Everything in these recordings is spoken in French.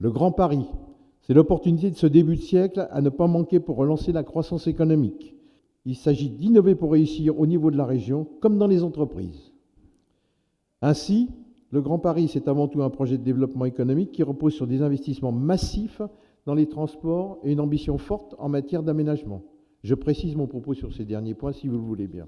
Le Grand Paris, c'est l'opportunité de ce début de siècle à ne pas manquer pour relancer la croissance économique. Il s'agit d'innover pour réussir au niveau de la région comme dans les entreprises. Ainsi, le Grand Paris, c'est avant tout un projet de développement économique qui repose sur des investissements massifs dans les transports et une ambition forte en matière d'aménagement. Je précise mon propos sur ces derniers points si vous le voulez bien.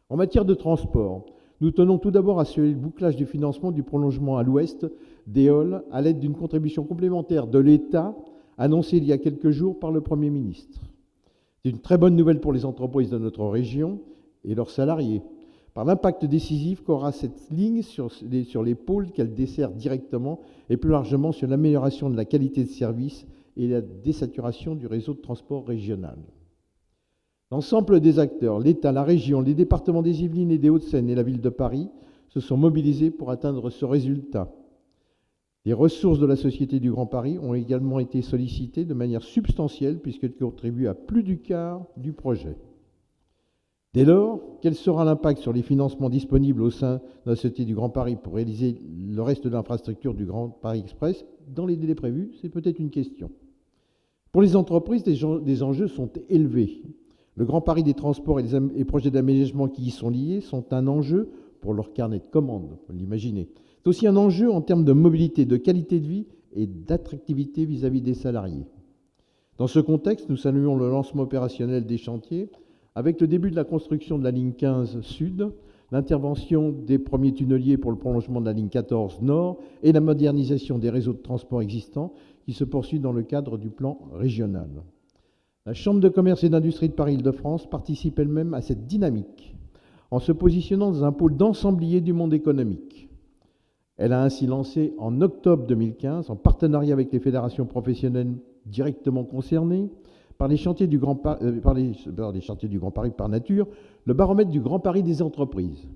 En matière de transport, nous tenons tout d'abord à assurer le bouclage du financement du prolongement à l'ouest d'Éole à l'aide d'une contribution complémentaire de l'État annoncée il y a quelques jours par le Premier ministre. C'est une très bonne nouvelle pour les entreprises de notre région et leurs salariés, par l'impact décisif qu'aura cette ligne sur les pôles qu'elle dessert directement et plus largement sur l'amélioration de la qualité de service et la désaturation du réseau de transport régional. L'ensemble des acteurs, l'État, la région, les départements des Yvelines et des Hauts-de-Seine et la ville de Paris se sont mobilisés pour atteindre ce résultat. Les ressources de la Société du Grand Paris ont également été sollicitées de manière substantielle puisqu'elles contribuent à plus du quart du projet. Dès lors, quel sera l'impact sur les financements disponibles au sein de la Société du Grand Paris pour réaliser le reste de l'infrastructure du Grand Paris Express dans les délais prévus? C'est peut-être une question. Pour les entreprises, des enjeux sont élevés. Le Grand Paris des transports et les projets d'aménagement qui y sont liés sont un enjeu pour leur carnet de commandes, vous l'imaginez. C'est aussi un enjeu en termes de mobilité, de qualité de vie et d'attractivité vis-à-vis des salariés. Dans ce contexte, nous saluons le lancement opérationnel des chantiers avec le début de la construction de la ligne 15 Sud, l'intervention des premiers tunneliers pour le prolongement de la ligne 14 Nord et la modernisation des réseaux de transport existants qui se poursuit dans le cadre du plan régional. La Chambre de commerce et d'industrie de Paris-Île-de-France participe elle-même à cette dynamique en se positionnant dans un pôle d'ensemblier du monde économique. Elle a ainsi lancé en octobre 2015, en partenariat avec les fédérations professionnelles directement concernées, par les chantiers du Grand Paris par nature, le baromètre du Grand Paris des entreprises.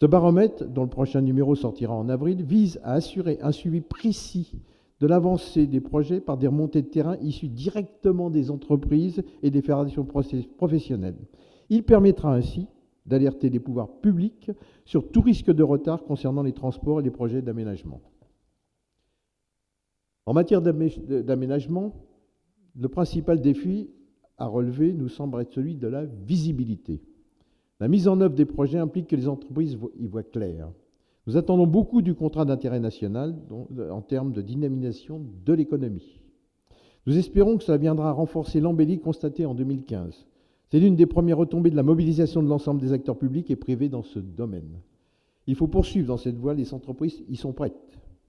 Ce baromètre, dont le prochain numéro sortira en avril, vise à assurer un suivi précis de l'avancée des projets par des remontées de terrain issues directement des entreprises et des fédérations professionnelles. Il permettra ainsi d'alerter les pouvoirs publics sur tout risque de retard concernant les transports et les projets d'aménagement. En matière d'aménagement, le principal défi à relever nous semble être celui de la visibilité. La mise en œuvre des projets implique que les entreprises y voient clair. Nous attendons beaucoup du contrat d'intérêt national en termes de dynamisation de l'économie. Nous espérons que cela viendra renforcer l'embellie constatée en 2015. C'est l'une des premières retombées de la mobilisation de l'ensemble des acteurs publics et privés dans ce domaine. Il faut poursuivre dans cette voie, les entreprises y sont prêtes.